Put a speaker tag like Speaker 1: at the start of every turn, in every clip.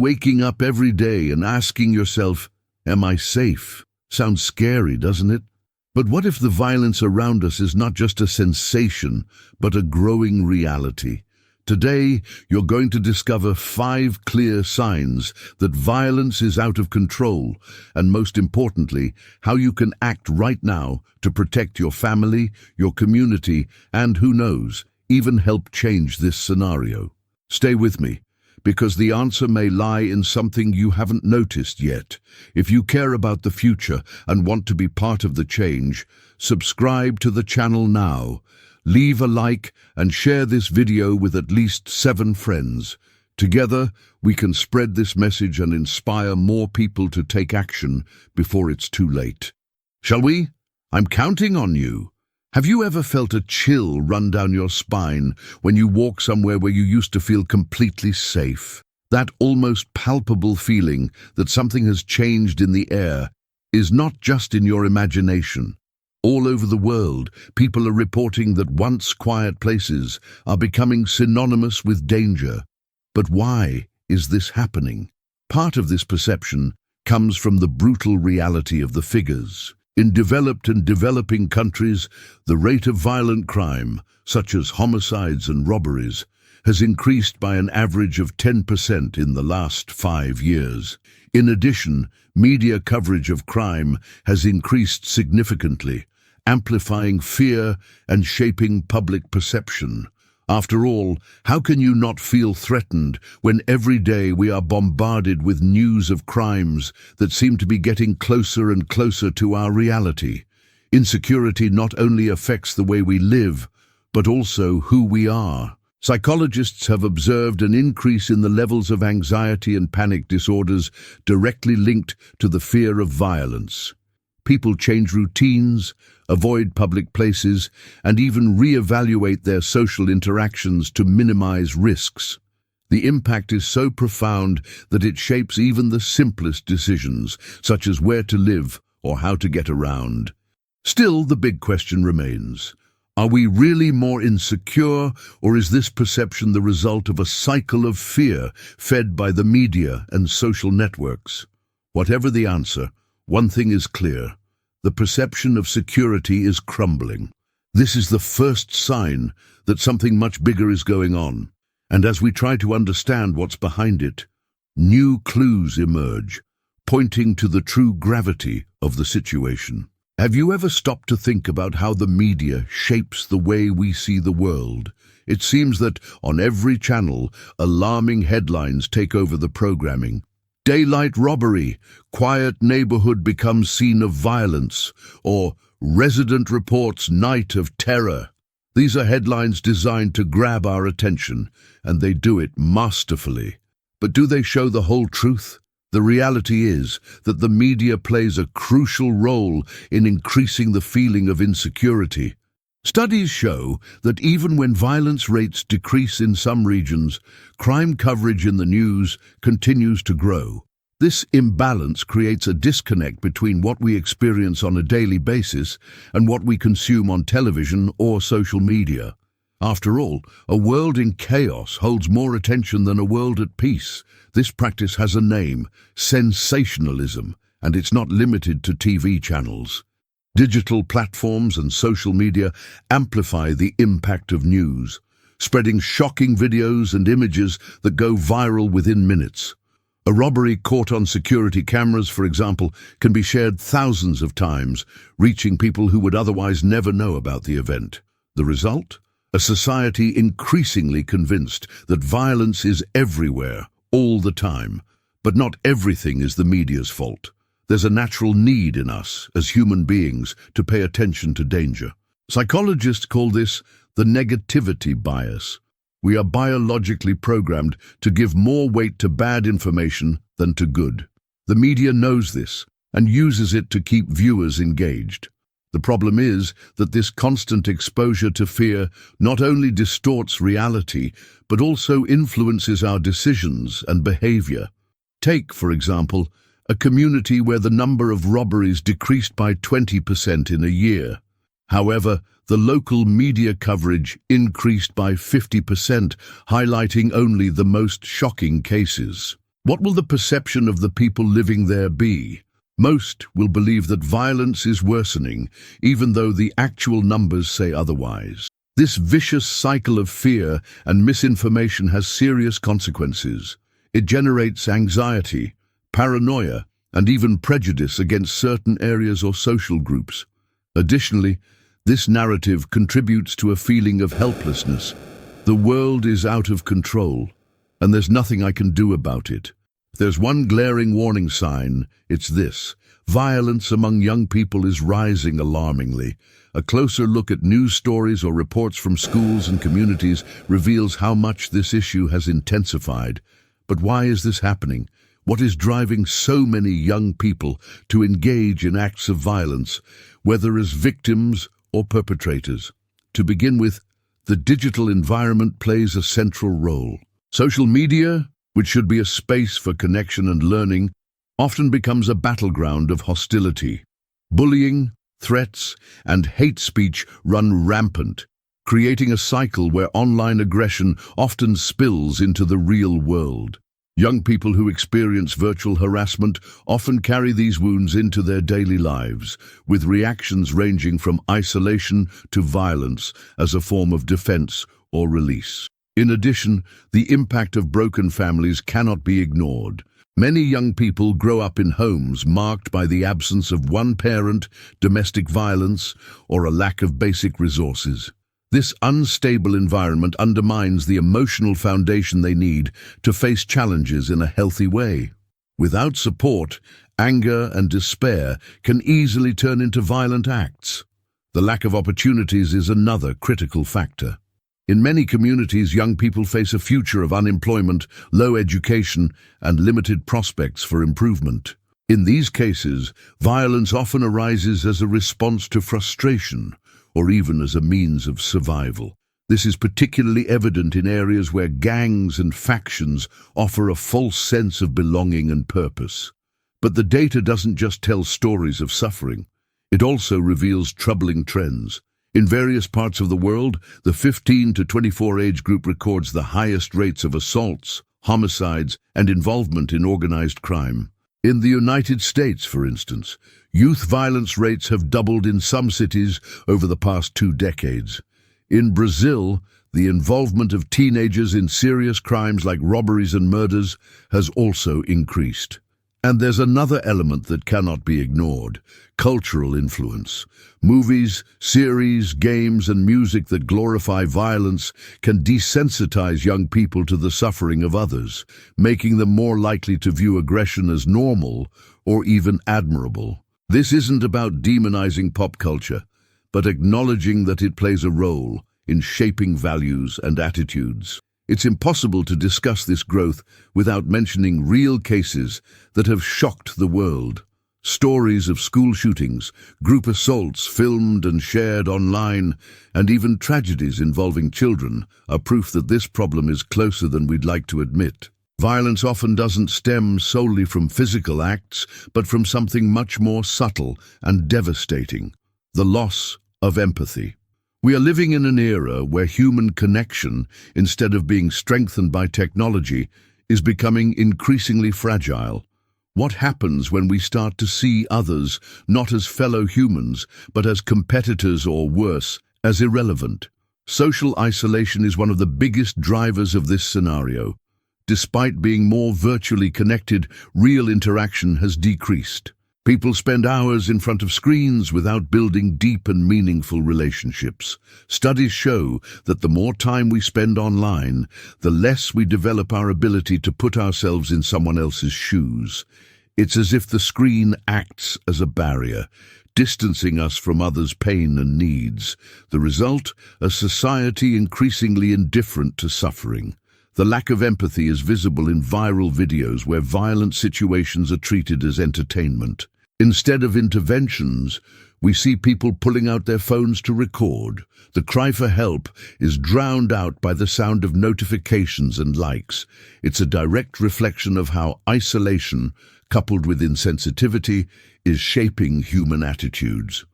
Speaker 1: waking up every day and asking yourself, "Am I safe?" Sounds scary, doesn't it? But what if the violence around us is not just a sensation, but a growing reality? Today, you're going to discover 5 clear signs that violence is out of control, and most importantly, how you can act right now to protect your family, your community, and who knows, even help change this scenario. Stay with me, because the answer may lie in something you haven't noticed yet. If you care about the future and want to be part of the change, subscribe to the channel now. Leave a like and share this video with at least 7 friends. Together, we can spread this message and inspire more people to take action before it's too late. Shall we? I'm counting on you. Have you ever felt a chill run down your spine when you walk somewhere where you used to feel completely safe? That almost palpable feeling that something has changed in the air is not just in your imagination. All over the world, people are reporting that once quiet places are becoming synonymous with danger. But why is this happening? Part of this perception comes from the brutal reality of the figures. In developed and developing countries, the rate of violent crime, such as homicides and robberies, has increased by an average of 10% in the last 5 years. In addition, media coverage of crime has increased significantly, amplifying fear and shaping public perception. After all, how can you not feel threatened when every day we are bombarded with news of crimes that seem to be getting closer and closer to our reality? Insecurity not only affects the way we live, but also who we are. Psychologists have observed an increase in the levels of anxiety and panic disorders directly linked to the fear of violence. People change routines, avoid public places, and even re-evaluate their social interactions to minimize risks. The impact is so profound that it shapes even the simplest decisions, such as where to live or how to get around. Still, the big question remains. Are we really more insecure, or is this perception the result of a cycle of fear fed by the media and social networks? Whatever the answer, one thing is clear. The perception of security is crumbling. This is the first sign that something much bigger is going on. And as we try to understand what's behind it, new clues emerge, pointing to the true gravity of the situation. Have you ever stopped to think about how the media shapes the way we see the world? It seems that on every channel, alarming headlines take over the programming. Daylight robbery, quiet neighborhood becomes scene of violence, or resident reports night of terror. These are headlines designed to grab our attention, and they do it masterfully. But do they show the whole truth? The reality is that the media plays a crucial role in increasing the feeling of insecurity. Studies show that even when violence rates decrease in some regions, crime coverage in the news continues to grow. This imbalance creates a disconnect between what we experience on a daily basis and what we consume on television or social media. After all, a world in chaos holds more attention than a world at peace. This practice has a name: sensationalism, and it's not limited to TV channels. Digital platforms and social media amplify the impact of news, spreading shocking videos and images that go viral within minutes. A robbery caught on security cameras, for example, can be shared thousands of times, reaching people who would otherwise never know about the event. The result? A society increasingly convinced that violence is everywhere, all the time. But not everything is the media's fault. There's a natural need in us, as human beings, to pay attention to danger. Psychologists call this the negativity bias. We are biologically programmed to give more weight to bad information than to good. The media knows this and uses it to keep viewers engaged. The problem is that this constant exposure to fear not only distorts reality, but also influences our decisions and behavior. Take, for example, a community where the number of robberies decreased by 20% in a year. However, the local media coverage increased by 50%, highlighting only the most shocking cases. What will the perception of the people living there be? Most will believe that violence is worsening, even though the actual numbers say otherwise. This vicious cycle of fear and misinformation has serious consequences. It generates anxiety, paranoia, and even prejudice against certain areas or social groups. Additionally, this narrative contributes to a feeling of helplessness. The world is out of control, and there's nothing I can do about it. There's one glaring warning sign, it's this. Violence among young people is rising alarmingly. A closer look at news stories or reports from schools and communities reveals how much this issue has intensified. But why is this happening? What is driving so many young people to engage in acts of violence, whether as victims or perpetrators? To begin with, the digital environment plays a central role. Social media, which should be a space for connection and learning, often becomes a battleground of hostility. Bullying, threats, and hate speech run rampant, creating a cycle where online aggression often spills into the real world. Young people who experience virtual harassment often carry these wounds into their daily lives, with reactions ranging from isolation to violence as a form of defense or release. In addition, the impact of broken families cannot be ignored. Many young people grow up in homes marked by the absence of one parent, domestic violence, or a lack of basic resources. This unstable environment undermines the emotional foundation they need to face challenges in a healthy way. Without support, anger and despair can easily turn into violent acts. The lack of opportunities is another critical factor. In many communities, young people face a future of unemployment, low education, and limited prospects for improvement. In these cases, violence often arises as a response to frustration, or even as a means of survival. This is particularly evident in areas where gangs and factions offer a false sense of belonging and purpose. But the data doesn't just tell stories of suffering. It also reveals troubling trends. In various parts of the world, the 15 to 24 age group records the highest rates of assaults, homicides, and involvement in organized crime. In the United States, for instance, youth violence rates have doubled in some cities over the past 2 decades. In Brazil, the involvement of teenagers in serious crimes like robberies and murders has also increased. And there's another element that cannot be ignored: cultural influence. Movies, series, games, and music that glorify violence can desensitize young people to the suffering of others, making them more likely to view aggression as normal or even admirable. This isn't about demonizing pop culture, but acknowledging that it plays a role in shaping values and attitudes. It's impossible to discuss this growth without mentioning real cases that have shocked the world. Stories of school shootings, group assaults filmed and shared online, and even tragedies involving children are proof that this problem is closer than we'd like to admit. Violence often doesn't stem solely from physical acts, but from something much more subtle and devastating: the loss of empathy. We are living in an era where human connection, instead of being strengthened by technology, is becoming increasingly fragile. What happens when we start to see others not as fellow humans, but as competitors or worse, as irrelevant? Social isolation is one of the biggest drivers of this scenario. Despite being more virtually connected, real interaction has decreased. People spend hours in front of screens without building deep and meaningful relationships. Studies show that the more time we spend online, the less we develop our ability to put ourselves in someone else's shoes. It's as if the screen acts as a barrier, distancing us from others' pain and needs. The result, a society increasingly indifferent to suffering. The lack of empathy is visible in viral videos where violent situations are treated as entertainment. Instead of interventions, we see people pulling out their phones to record. The cry for help is drowned out by the sound of notifications and likes. It's a direct reflection of how isolation, coupled with insensitivity, is shaping human attitudes.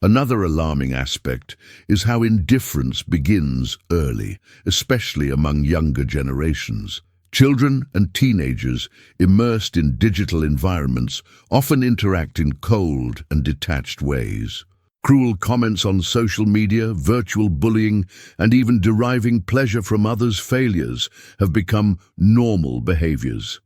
Speaker 1: Another alarming aspect is how indifference begins early, especially among younger generations. Children and teenagers immersed in digital environments often interact in cold and detached ways. Cruel comments on social media, virtual bullying, and even deriving pleasure from others' failures have become normal behaviors.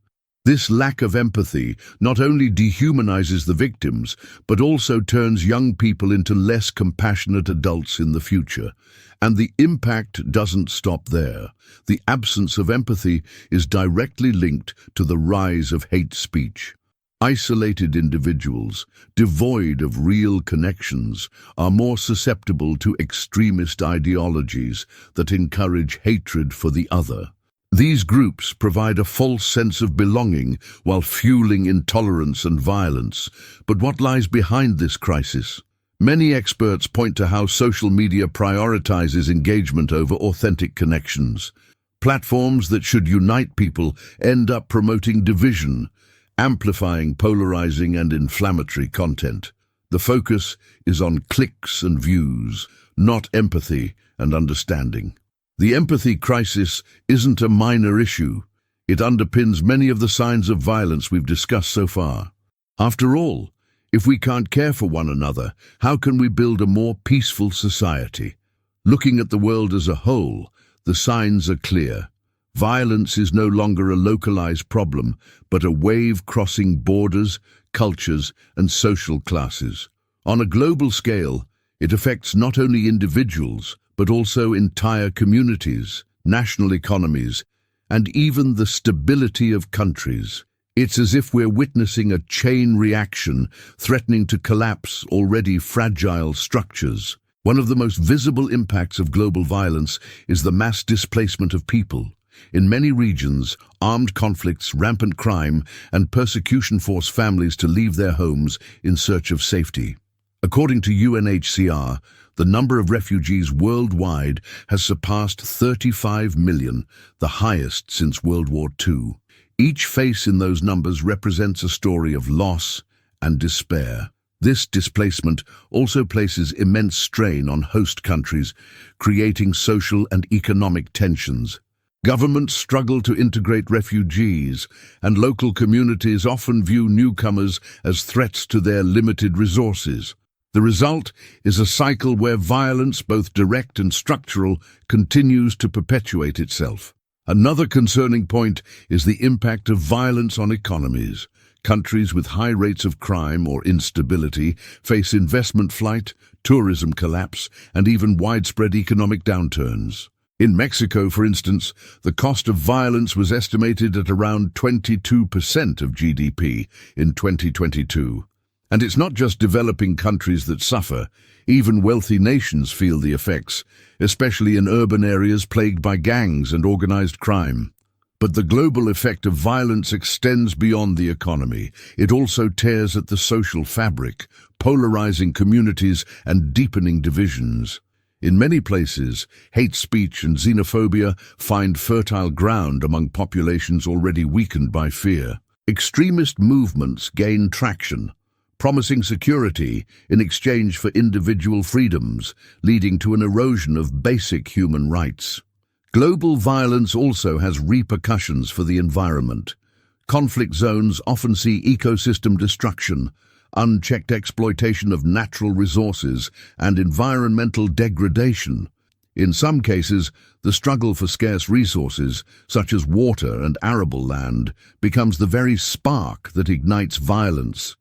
Speaker 1: This lack of empathy not only dehumanizes the victims, but also turns young people into less compassionate adults in the future. And the impact doesn't stop there. The absence of empathy is directly linked to the rise of hate speech. Isolated individuals, devoid of real connections, are more susceptible to extremist ideologies that encourage hatred for the other. These groups provide a false sense of belonging while fueling intolerance and violence. But what lies behind this crisis? Many experts point to how social media prioritizes engagement over authentic connections. Platforms that should unite people end up promoting division, amplifying polarizing and inflammatory content. The focus is on clicks and views, not empathy and understanding. The empathy crisis isn't a minor issue. It underpins many of the signs of violence we've discussed so far. After all, if we can't care for one another, how can we build a more peaceful society? Looking at the world as a whole, the signs are clear. Violence is no longer a localized problem, but a wave crossing borders, cultures, and social classes. On a global scale, it affects not only individuals, but also entire communities, national economies, and even the stability of countries. It's as if we're witnessing a chain reaction threatening to collapse already fragile structures. One of the most visible impacts of global violence is the mass displacement of people. In many regions, armed conflicts, rampant crime, and persecution force families to leave their homes in search of safety. According to UNHCR, the number of refugees worldwide has surpassed 35 million, the highest since World War II. Each face in those numbers represents a story of loss and despair. This displacement also places immense strain on host countries, creating social and economic tensions. Governments struggle to integrate refugees, and local communities often view newcomers as threats to their limited resources. The result is a cycle where violence, both direct and structural, continues to perpetuate itself. Another concerning point is the impact of violence on economies. Countries with high rates of crime or instability face investment flight, tourism collapse, and even widespread economic downturns. In Mexico, for instance, the cost of violence was estimated at around 22% of GDP in 2022. And it's not just developing countries that suffer. Even wealthy nations feel the effects, especially in urban areas plagued by gangs and organized crime. But the global effect of violence extends beyond the economy. It also tears at the social fabric, polarizing communities and deepening divisions. In many places, hate speech and xenophobia find fertile ground among populations already weakened by fear. Extremist movements gain traction, promising security in exchange for individual freedoms, leading to an erosion of basic human rights. Global violence also has repercussions for the environment. Conflict zones often see ecosystem destruction, unchecked exploitation of natural resources, and environmental degradation. In some cases, the struggle for scarce resources, such as water and arable land, becomes the very spark that ignites violence.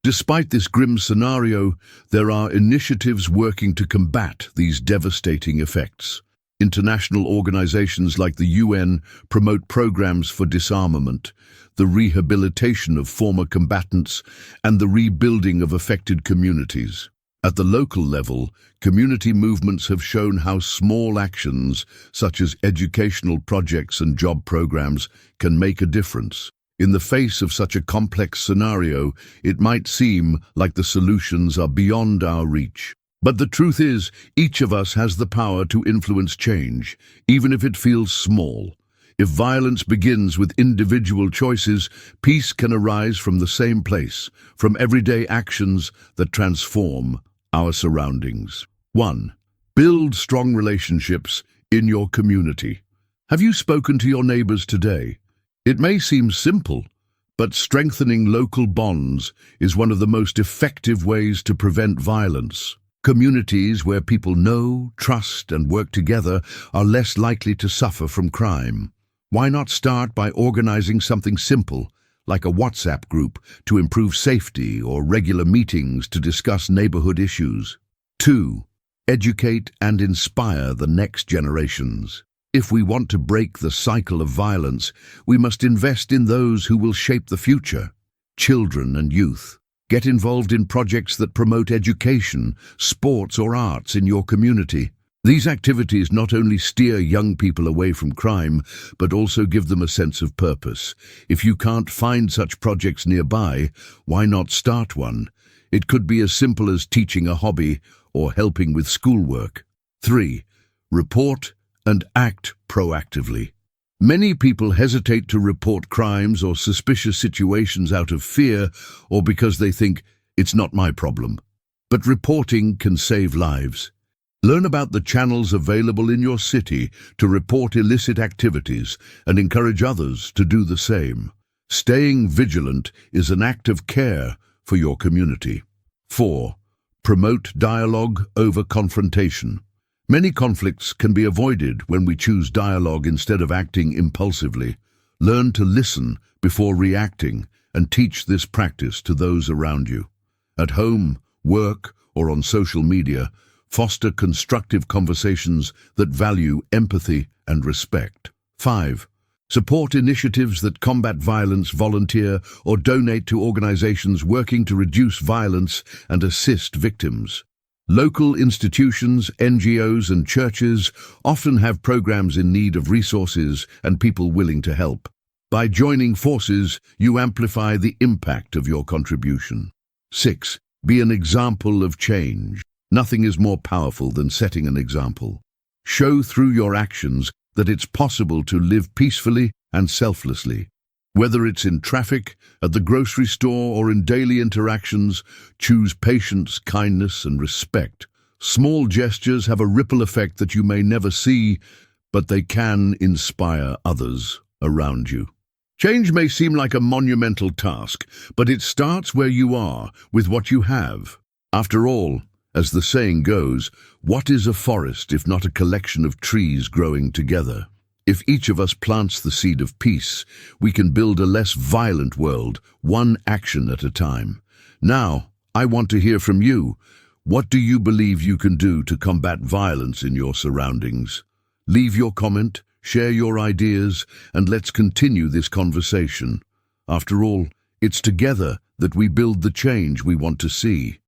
Speaker 1: Despite this grim scenario, there are initiatives working to combat these devastating effects. International organizations like the UN promote programs for disarmament, the rehabilitation of former combatants, and the rebuilding of affected communities. At the local level, community movements have shown how small actions, such as educational projects and job programs, can make a difference. In the face of such a complex scenario, it might seem like the solutions are beyond our reach. But the truth is, each of us has the power to influence change, even if it feels small. If violence begins with individual choices, peace can arise from the same place, from everyday actions that transform our surroundings. 1. Build strong relationships in your community. Have you spoken to your neighbors today? It may seem simple, but strengthening local bonds is one of the most effective ways to prevent violence. Communities where people know, trust, and work together are less likely to suffer from crime. Why not start by organizing something simple, like a WhatsApp group to improve safety or regular meetings to discuss neighborhood issues? 2. Educate and inspire the next generations. If we want to break the cycle of violence, we must invest in those who will shape the future, children and youth. Get involved in projects that promote education, sports or arts in your community. These activities not only steer young people away from crime, but also give them a sense of purpose. If you can't find such projects nearby, why not start one? It could be as simple as teaching a hobby or helping with schoolwork. 3. Report and act proactively. Many people hesitate to report crimes or suspicious situations out of fear or because they think, it's not my problem. But reporting can save lives. Learn about the channels available in your city to report illicit activities and encourage others to do the same. Staying vigilant is an act of care for your community. 4. Promote dialogue over confrontation. Many conflicts can be avoided when we choose dialogue instead of acting impulsively. Learn to listen before reacting and teach this practice to those around you. At home, work, or on social media, foster constructive conversations that value empathy and respect. 5. Support initiatives that combat violence, volunteer, or donate to organizations working to reduce violence and assist victims. Local institutions, NGOs, and churches often have programs in need of resources and people willing to help. By joining forces, you amplify the impact of your contribution. 6. Be an example of change. Nothing is more powerful than setting an example. Show through your actions that it's possible to live peacefully and selflessly. Whether it's in traffic, at the grocery store, or in daily interactions, choose patience, kindness, and respect. Small gestures have a ripple effect that you may never see, but they can inspire others around you. Change may seem like a monumental task, but it starts where you are, with what you have. After all, as the saying goes, what is a forest if not a collection of trees growing together? If each of us plants the seed of peace, we can build a less violent world, one action at a time. Now, I want to hear from you. What do you believe you can do to combat violence in your surroundings? Leave your comment, share your ideas, and let's continue this conversation. After all, it's together that we build the change we want to see.